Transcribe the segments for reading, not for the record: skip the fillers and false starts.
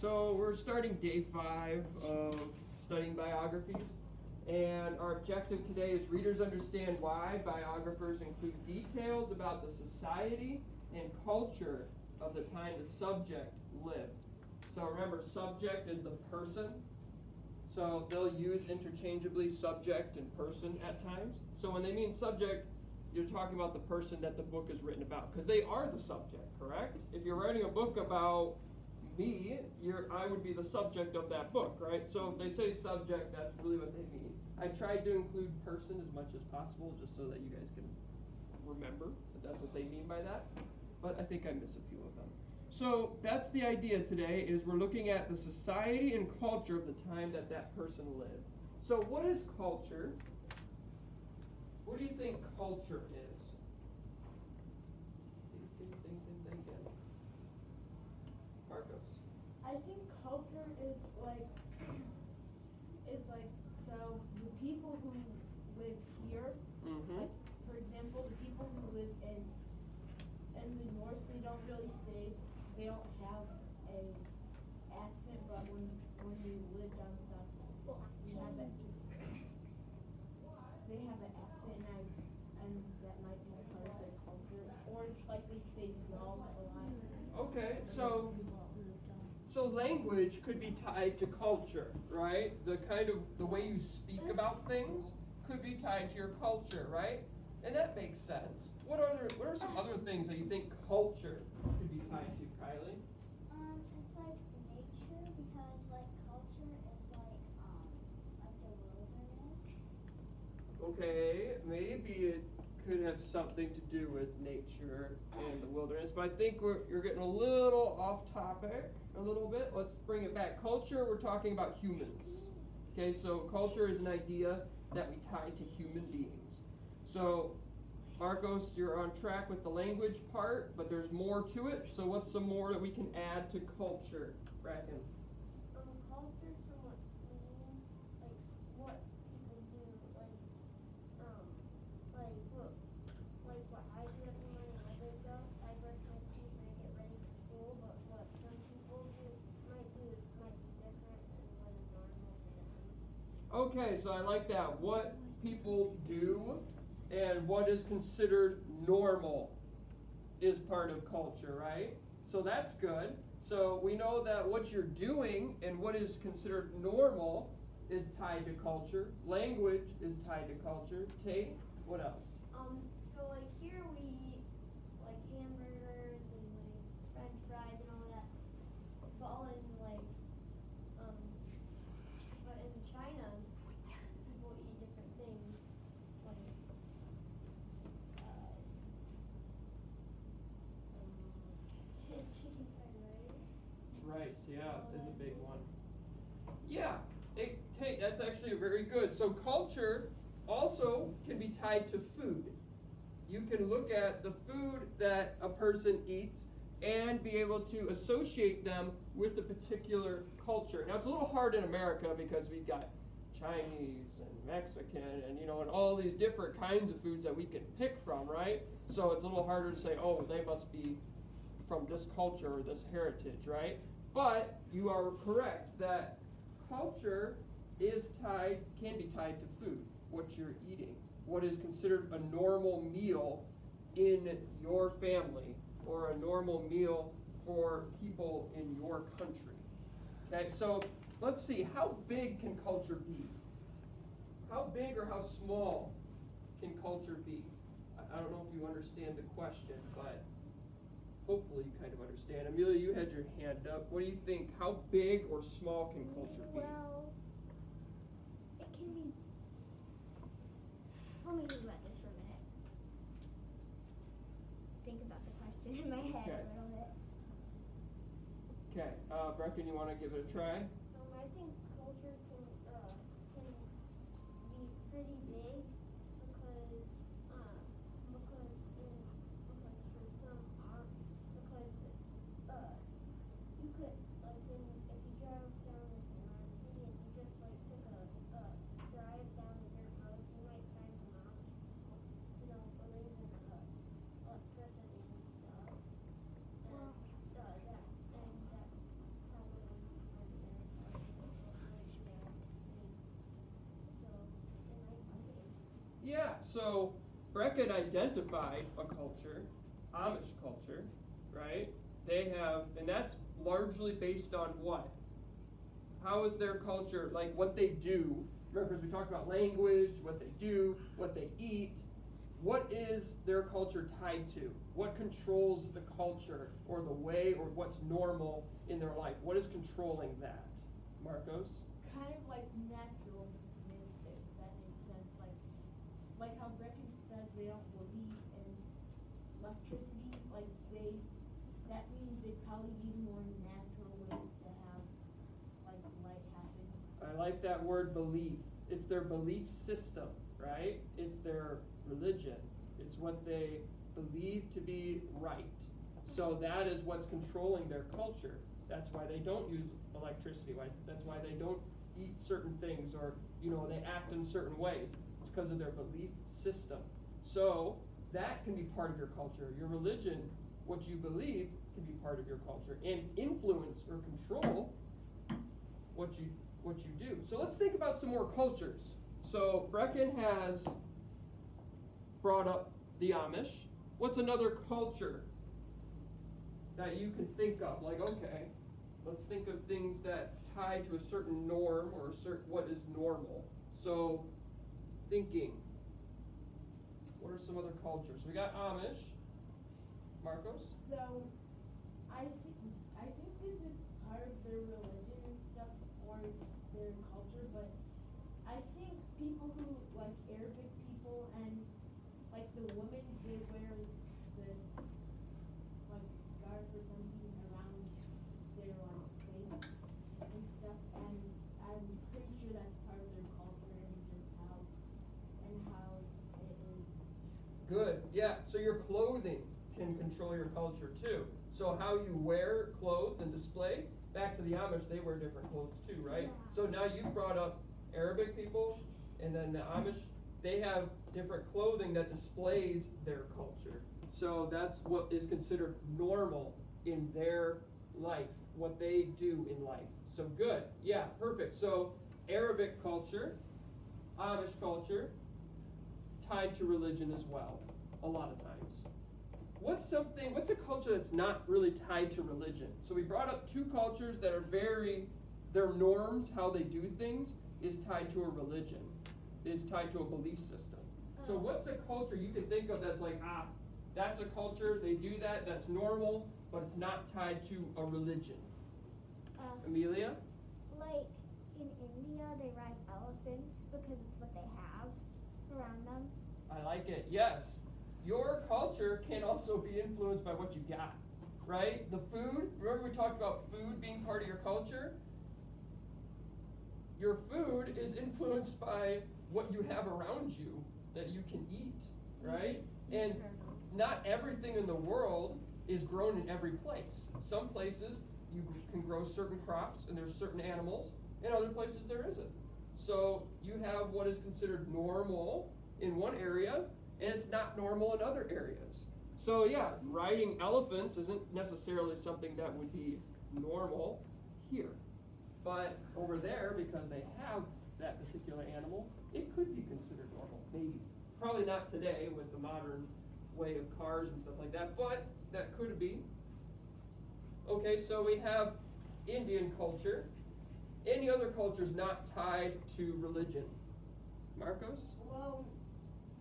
So we're starting day 5 of studying biographies, and our objective today is readers understand why biographers include details about the society and culture of the time the subject lived. So remember, subject is the person. So they'll use interchangeably subject and person at times. So when they mean subject, you're talking about the person that the book is written about, because they are the subject, correct? If you're writing a book about me, I would be the subject of that book, right? So if they say subject, that's really what they mean. I tried to include person as much as possible, just so that you guys can remember that that's what they mean by that. But I think I miss a few of them. So that's the idea today, is we're looking at the society and culture of the time that that person lived. So what is culture? What do you think culture is? Think. Marcos. I think culture is like so the people who live here, like for example, the people who live in the north, they don't really say, they don't have a accent, but when you live down south, you have it. They have an accent, and that might be part of their culture, or it's like they say y'all a lot. Okay, so language could be tied to culture, right? The way you speak about things could be tied to your culture, right? And that makes sense. What are some other things that you think culture could be tied to, Kylie? It's like nature, because like culture is like the wilderness. Okay, maybe it could have something to do with nature and the wilderness, but I think you're getting a little off topic a little bit. Let's bring it back. Culture, we're talking about humans. Okay, so culture is an idea that we tie to human beings. So, Marcos, you're on track with the language part, but there's more to it. So what's some more that we can add to culture, Bracken? Culture is somewhat meaning, like what people do, what I do every morning when I wake up, I brush my teeth and I get ready for school, but what some people might be different than what is normal for them. Okay, so I like that. What people do and what is considered normal is part of culture, right? So that's good. So we know that what you're doing and what is considered normal is tied to culture. Language is tied to culture. Tate, what else? So like here we eat like hamburgers and like French fries and all that. But in China, people eat different things. Like chicken fried rice. Rice, yeah, is a big one. Yeah, Tate, that's actually very good. So culture also can be tied to food. You can look at the food that a person eats and be able to associate them with a particular culture. Now, it's a little hard in America because we've got Chinese and Mexican and all these different kinds of foods that we can pick from, right? So it's a little harder to say, oh, they must be from this culture or this heritage, right? But you are correct that culture can be tied to food, what you're eating, what is considered a normal meal in your family or a normal meal for people in your country. Okay, so let's see, how big can culture be? How big or how small can culture be? I don't know if you understand the question, but hopefully you kind of understand. Amelia, you had your hand up. What do you think? How big or small can culture be? Well, it can be. Let me think about this for a minute. Think about the question in my head a little bit. Okay, Brecken, you want to give it a try? I think culture can be pretty big because you could if you drove down the city and you just took a drive down the dirt road, you might find some moms who don't believe in electricity and stuff. And that probably Yeah, so Brecken identified a culture, Amish culture, right? They have, and that's largely based on what? How is their culture, like what they do? Remember, because we talked about language, what they do, what they eat. What is their culture tied to? What controls the culture or the way or what's normal in their life? What is controlling that? Marcos? Kind of like natural mystics, that makes sense. Like how Brecken says they don't believe in electricity, that means they probably use more natural ways to have like light happen. I like that word belief. It's their belief system, right? It's their religion. It's what they believe to be right. So that is what's controlling their culture. That's why they don't use electricity. That's why they don't eat certain things or, they act in certain ways. It's because of their belief system. So that can be part of your culture. Your religion, what you believe, can be part of your culture and influence or control what you do. So let's think about some more cultures. So Brecken has brought up the Amish. What's another culture that you can think of? Like, okay, let's think of things that tie to a certain norm or what is normal. So thinking. What are some other cultures? We got Amish. Marcos? So I think this is part of their religion and stuff or their culture, but I think people who like Arabic people and like the women, they wear this like scarf or something around their like face and stuff, and I'm pretty sure that's part of their culture and just how it is. Good. Yeah. So your clothing can control your culture too. So how you wear clothes and display, back to the Amish, they wear different clothes too, right? Yeah. So now you've brought up Arabic people, and then the Amish, they have different clothing that displays their culture. So that's what is considered normal in their life, what they do in life. So good. Yeah, perfect. So Arabic culture, Amish culture, tied to religion as well, a lot of times. What's a culture that's not really tied to religion? So we brought up two cultures that are their norms, how they do things, is tied to a religion, is tied to a belief system. So what's a culture you can think of that's like, that's a culture, they do that's normal, but it's not tied to a religion? Amelia? Like in India, they ride elephants because it's what they have around them. I like it, yes. Your culture can also be influenced by what you got, right? The food, remember we talked about food being part of your culture? Your food is influenced by what you have around you that you can eat, right? And not everything in the world is grown in every place. Some places you can grow certain crops and there's certain animals, and other places there isn't. So you have what is considered normal in one area, and it's not normal in other areas. So yeah, riding elephants isn't necessarily something that would be normal here. But over there, because they have that particular animal, it could be considered normal, maybe. Probably not today with the modern way of cars and stuff like that, but that could be. Okay, so we have Indian culture. Any other cultures not tied to religion? Marcos? Well,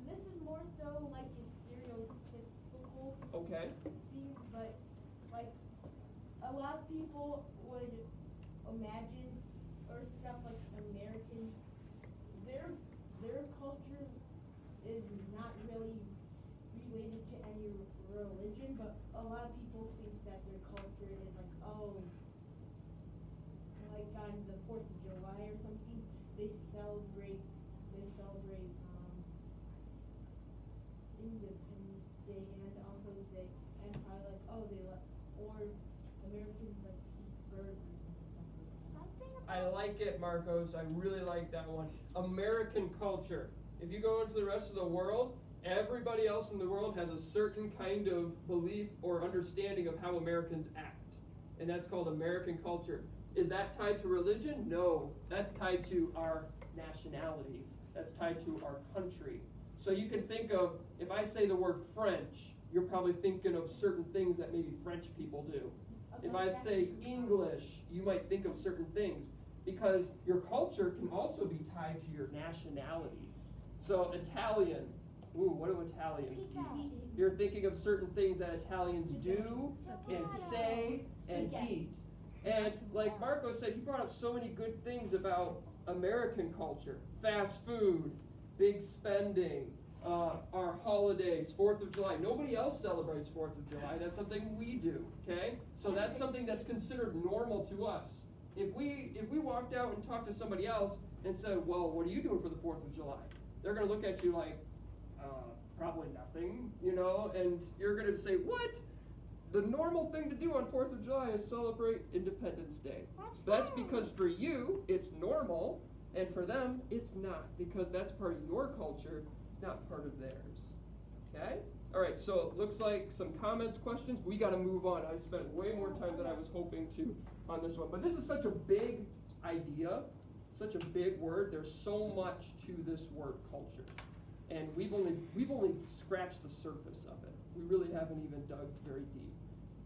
this is more so like a stereotypical Okay. scene, but like a lot of people would imagine or stuff like Americans, their culture is not really related to any religion, but a lot of people think that their culture is like, like on the 4th of July or something, they celebrate Independence Day and also and probably like, or Americans like eat burgers and stuff like that. I like it, Marcos. I really like that one. American culture. If you go into the rest of the world, everybody else in the world has a certain kind of belief or understanding of how Americans act. And that's called American culture. Is that tied to religion? No. That's tied to our nationality. That's tied to our country. So you can think of, if I say the word French, you're probably thinking of certain things that maybe French people do. If I say English, you might think of certain things, because your culture can also be tied to your nationality. So Italian, what do Italians eat? You're thinking of certain things that Italians do and say and eat. And like Marco said, he brought up so many good things about American culture. Fast food, big spending, our holidays, 4th of July. Nobody else celebrates 4th of July. That's something we do, okay? So that's something that's considered normal to us. If we walked out and talked to somebody else and said, well, what are you doing for the 4th of July? They're going to look at you like, probably nothing, and you're going to say, what? The normal thing to do on 4th of July is celebrate Independence Day. That's because for you, it's normal, and for them, it's not, because that's part of your culture. It's not part of theirs. Okay? All right, so it looks like some comments, questions. We got to move on. I spent way more time than I was hoping to on this one. But this is such a big idea, such a big word. There's so much to this word culture. And we've only scratched the surface of it. We really haven't even dug very deep.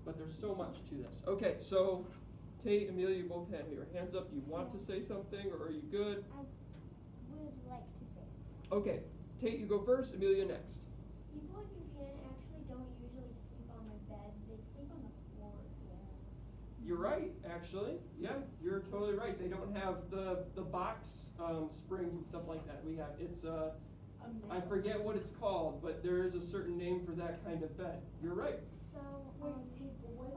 But there's so much to this. Okay, so Tate, Amelia, you both had your hands up. Do you want to say something, or are you good? I would like to say something. Okay, Tate, you go first. Amelia next. People in Japan actually don't usually sleep on their bed. They sleep on the floor. Yeah. You're right, actually. Yeah, you're totally right. They don't have the box springs and stuff like that. We have I forget what it's called, but there is a certain name for that kind of bed. You're right. So, what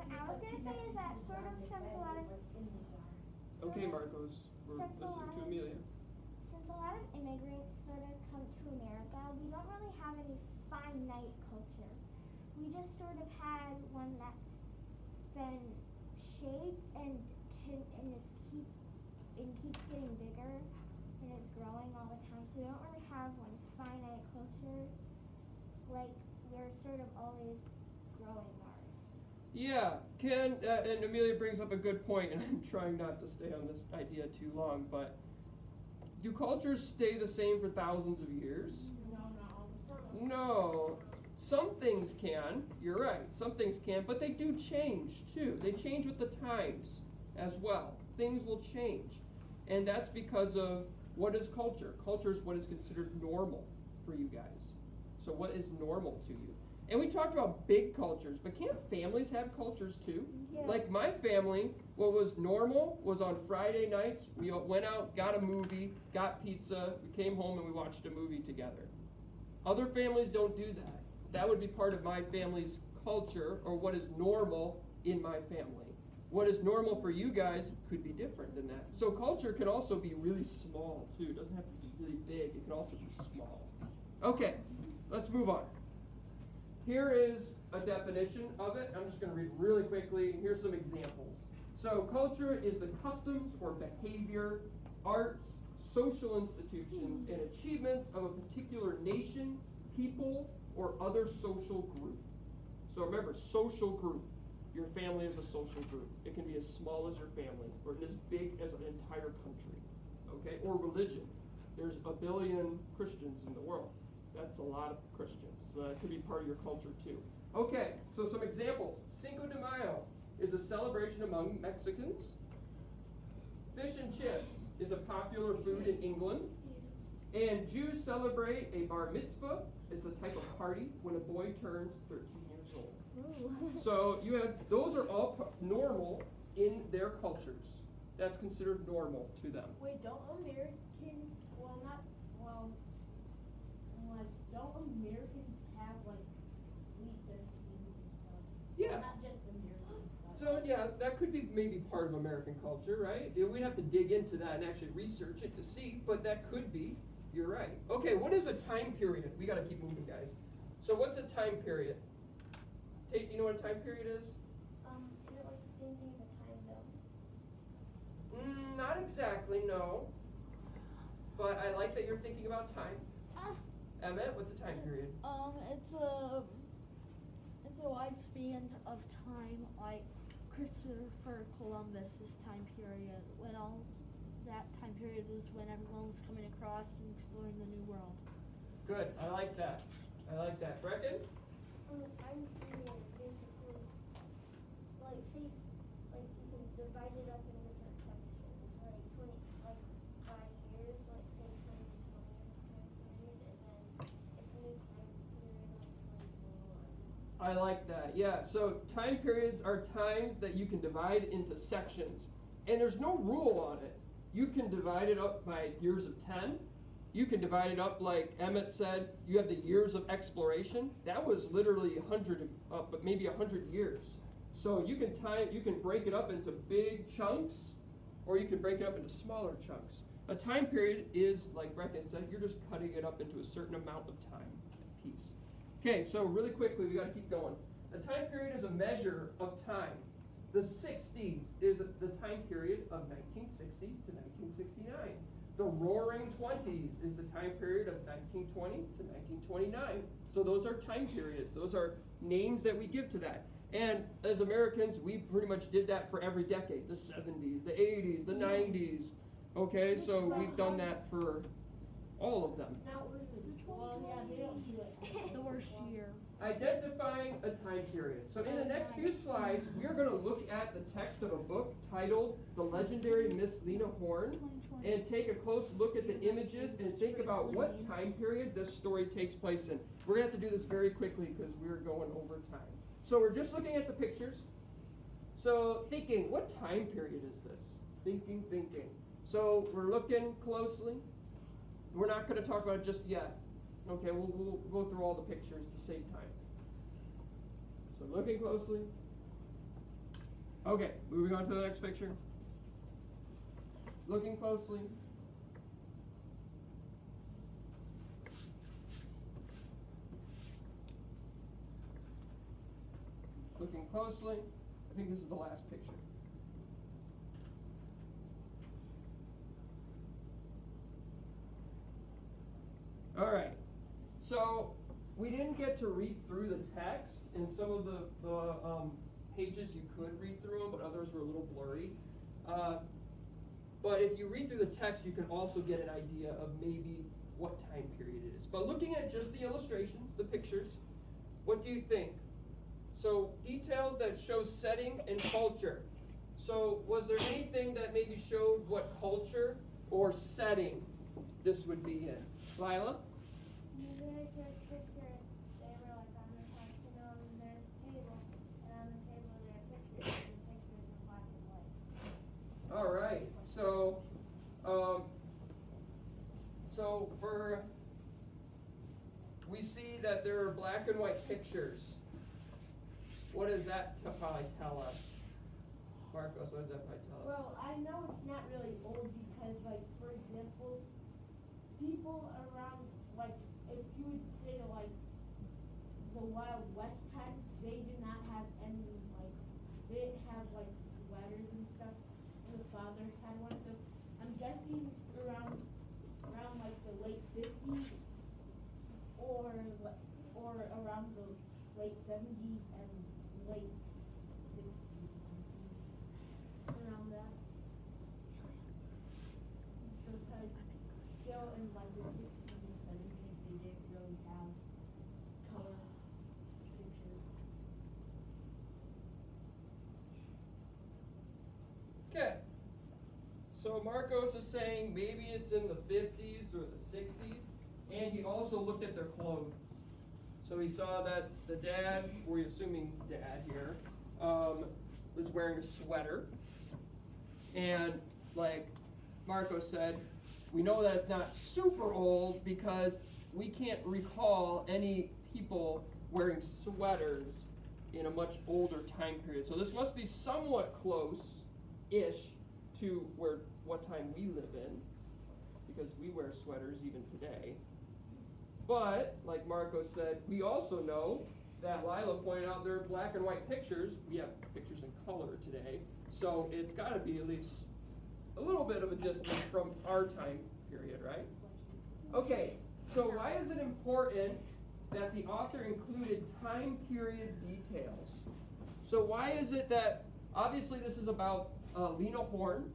I was going to say is that sort of since a lot of... Okay, Marcos, we're listening to Amelia. Since a lot of immigrants sort of come to America, we don't really have any finite culture. We just sort of had one that's been shaped and keeps getting bigger and is growing all the time. So we don't really have one finite culture. Like, we're sort of always growing ours. Yeah, and Amelia brings up a good point, and I'm trying not to stay on this idea too long, but do cultures stay the same for thousands of years? No. Some things can, you're right, some things can, but they do change too. They change with the times as well. Things will change. And that's because of what is culture? Culture is what is considered normal for you guys. So what is normal to you? And we talked about big cultures, but can't families have cultures too? Yeah. Like my family, what was normal was on Friday nights, we went out, got a movie, got pizza, we came home and we watched a movie together. Other families don't do that. That would be part of my family's culture, or what is normal in my family. What is normal for you guys could be different than that. So culture can also be really small too. It doesn't have to be really big. It can also be small. Okay, let's move on. Here is a definition of it. I'm just going to read really quickly. Here's some examples. So culture is the customs or behavior, arts, social institutions, and achievements of a particular nation, people, or other social group. So remember, social group. Your family is a social group. It can be as small as your family, or as big as an entire country. Okay? Or religion. There's 1 billion Christians in the world. That's a lot of Christians. So that could be part of your culture too. Okay, so some examples. Cinco de Mayo is a celebration among Mexicans. Fish and chips is a popular food in England. And Jews celebrate a bar mitzvah. It's a type of party when a boy turns 13 years old. Ooh. So you have, those are all normal in their cultures. That's considered normal to them. Wait, don't Americans, don't Americans have like sweet 16 and stuff? Yeah. Not just Americans. So yeah, that could be maybe part of American culture, right? We'd have to dig into that and actually research it to see, but that could be. You're right. Okay, what is a time period? We got to keep moving, guys. So what's a time period? Tate, you know what a time period is? Is it like the same thing as a time zone? Not exactly, no. But I like that you're thinking about time. Emmett, what's a time period? It's a wide span of time, like Christopher Columbus's time period, when all that time period was when everyone was coming across and exploring the New World. Good. I like that. Brecken? Time period basically, like, say, like, you can divide it up in different sections, like 20, like 5 years, like, say, 20 to 20 years time period, and then it's a new time period, like 2021. I like that. Yeah. So time periods are times that you can divide into sections. And there's no rule on it. You can divide it up by years of 10. You can divide it up like Emmett said, you have the years of exploration. That was literally 100, but maybe 100 years. So you can break it up into big chunks, or you can break it up into smaller chunks. A time period is, like Brecken said, you're just cutting it up into a certain amount of time, a piece. Okay, so really quickly, we got to keep going. A time period is a measure of time. The 60s is the time period of 1960 to 1969. The Roaring 20s is the time period of 1920 to 1929. So those are time periods. Those are names that we give to that. And as Americans, we pretty much did that for every decade. The 70s, the 80s, the 90s. Okay, so we've done that for all of them. Well, yeah, they don't do it. The worst year. Identifying a time period. So in the next few slides, we are going to look at the text of a book titled The Legendary Miss Lena Horne and take a close look at the images and think about what time period this story takes place in. We're going to have to do this very quickly because we're going over time. So we're just looking at the pictures. So thinking, what time period is this? Thinking. So we're looking closely. We're not going to talk about it just yet. Okay, we'll go through all the pictures to save time. So looking closely. Okay, moving on to the next picture. Looking closely. Looking closely. I think this is the last picture. All right. So we didn't get to read through the text, and some of the pages you could read through them, but others were a little blurry. But if you read through the text, you can also get an idea of maybe what time period it is. But looking at just the illustrations, the pictures, what do you think? So details that show setting and culture. So was there anything that maybe showed what culture or setting this would be in? Lila? In the very first picture, they were like on the casino, and there's a table, and on the table there are pictures, and the pictures are black and white. All right. So we see that there are black and white pictures. What does that probably tell us? Marcos, what does that probably tell us? Well, I know it's not really old because, like, for example, people around, like, if you would say, like, the Wild West times, they did not have any, like, they didn't have, like, sweaters and stuff, and the father had one, so I'm guessing around like, the late 50s, or around the late 70s and late 60s, around that. Because still in like the 60s and 70s, they didn't really have color pictures. Okay. So Marcos is saying maybe it's in the 50s or the 60s, and he also looked at their clothes. So he saw that the dad, we're assuming dad here, was wearing a sweater. And like Marcos said, we know that it's not super old because we can't recall any people wearing sweaters in a much older time period. So this must be somewhat close-ish to what time we live in, because we wear sweaters even today. But, like Marco said, we also know that Lila pointed out there are black and white pictures. We have pictures in color today. So it's got to be at least a little bit of a distance from our time period, right? Okay, so why is it important that the author included time period details? So why is it that, obviously this is about Lena Horne.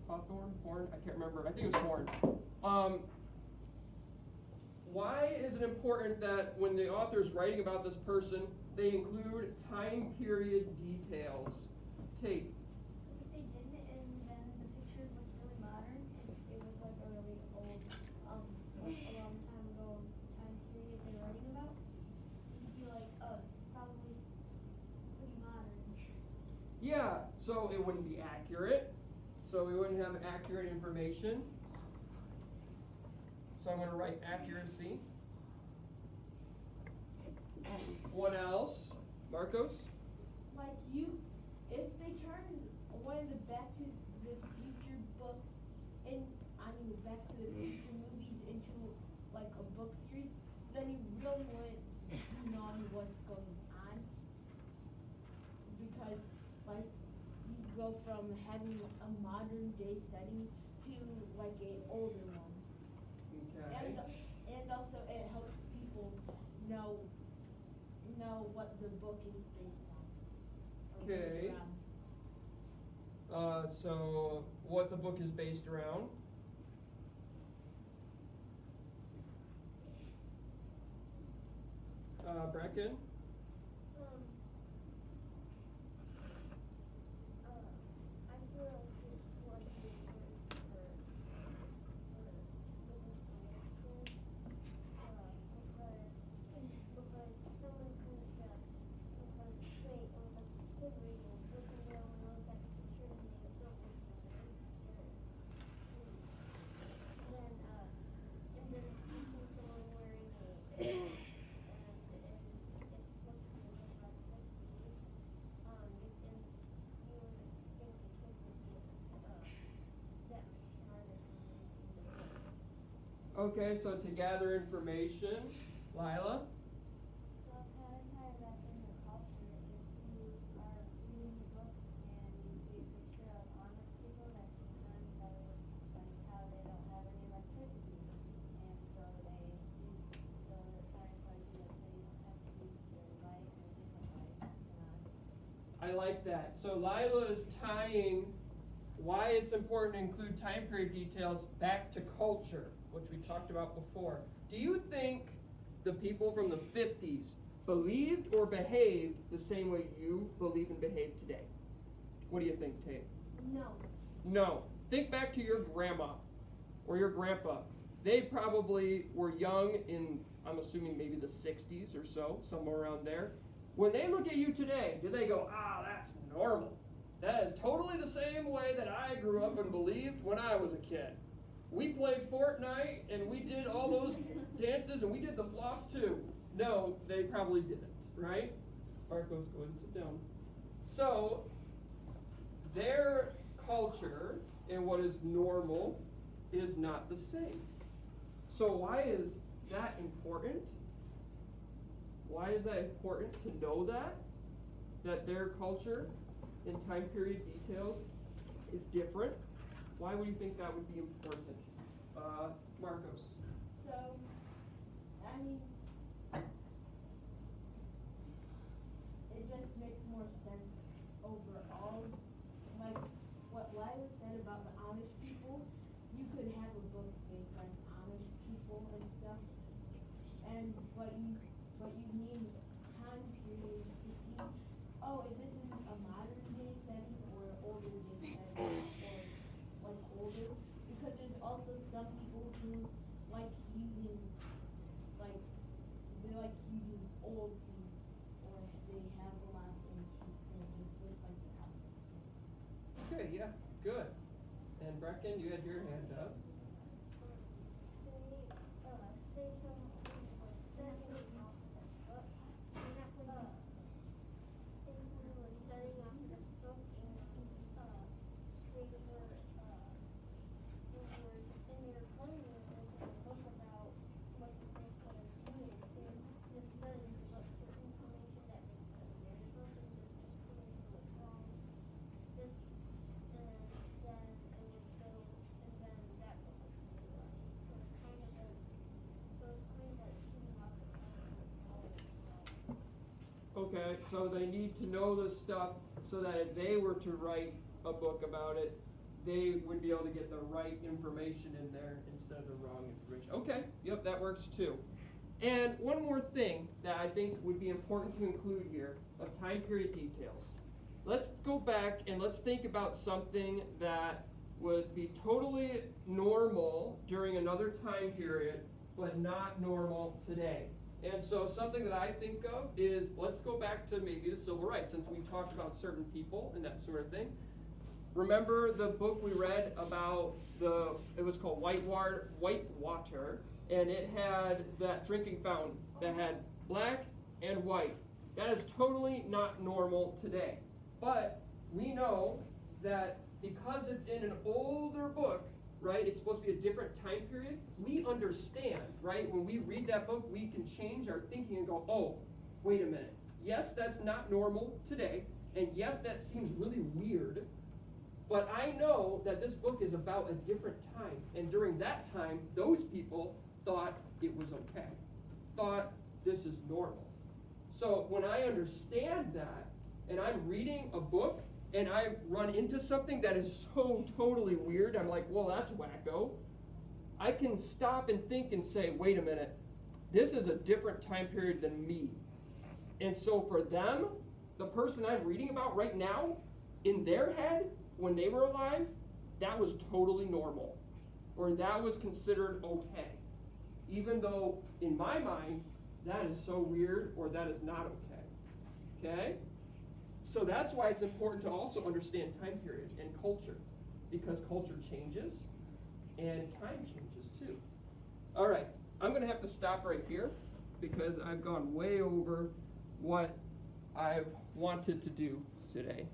Horn? I can't remember. I think it was Horne. why is it important that when the author is writing about this person, they include time period details? Tate. If they didn't, and then the pictures looked really modern, it was like a really old, like a long time ago time period they're writing about, you'd be like, oh, this is probably pretty modern. Yeah, so it wouldn't be accurate. So we wouldn't have accurate information. So I'm going to write accuracy. What else? Marcos? Like if they turn one of the Back to the Future books the Back to the Future movies into like a book series, then you really wouldn't be knowing what's going on. Because like you go from having a modern day setting to like a older one. Okay. And also it helps people know what the book is based on. Okay. So what the book is based around. Brecken? I feel like it's what you learn for business connections, because someone could just, because wait, it was like a kid reading a book and they only looked at the picture and they don't look at it. And then you see someone wearing a Okay, so to gather information, Lila? So kind of tie that in the culture, if you are reading a book and you see a picture of Amish people, that sometimes that looks like how they don't have any electricity, and so they're trying to tell you that they have to use their light in a different light than us. I like that. So Lila is tying why it's important to include time period details back to culture, which we talked about before. Do you think the people from the 50s believed or behaved the same way you believe and behave today? What do you think, Tate? No. No. Think back to your grandma or your grandpa. They probably were young in, I'm assuming maybe the 60s or so, somewhere around there. When they look at you today, do they go, that's normal? That is totally the same way that I grew up and believed when I was a kid. We played Fortnite and we did all those dances and we did the floss too. No, they probably didn't, right? Marcos, go ahead and sit down. So, their culture and what is normal is not the same. So why is that important? Why is that important to know that their culture and time period details is different? Why would you think that would be important? Marcos. So, I mean, it just makes more sense overall. Like what Lila said about the Amish people, you could have a book based on Amish people and stuff. But you need time periods to see, if this is a modern day setting or an older day setting or like older. Because there's also some people who like using they like using old things, or they have a lot of antique things that look like the house. Okay, yeah, good. And Brecken, you had your hand up. Say someone was studying off this book and they were in their playing it was a book about what the things that are doing. They're just studying the book for information that they put in their book and they're just putting it what's wrong. Just and then it would go and then that book would come along. So it's kind of like shooting off the Okay, so they need to know this stuff so that if they were to write a book about it, they would be able to get the right information in there instead of the wrong information. Okay, yep, that works too. And one more thing that I think would be important to include here of time period details. Let's go back and let's think about something that would be totally normal during another time period, but not normal today. And so something that I think of is, let's go back to maybe the civil rights, since we talked about certain people and that sort of thing. Remember the book we read about it was called Whitewater, and it had that drinking fountain that had black and white. That is totally not normal today. But we know that because it's in an older book, right, it's supposed to be a different time period, we understand, right? When we read that book, we can change our thinking and go, oh, wait a minute. Yes, that's not normal today, and yes, that seems really weird, but I know that this book is about a different time, and during that time, those people thought it was okay, thought this is normal. So when I understand that, and I'm reading a book, and I run into something that is so totally weird, I'm like, well, that's wacko. I can stop and think and say, wait a minute, this is a different time period than me. And so for them, the person I'm reading about right now, in their head, when they were alive, that was totally normal. Or that was considered okay. Even though, in my mind, that is so weird, or that is not okay. Okay? So that's why it's important to also understand time period and culture, because culture changes and time changes too. All right, I'm going to have to stop right here because I've gone way over what I've wanted to do today.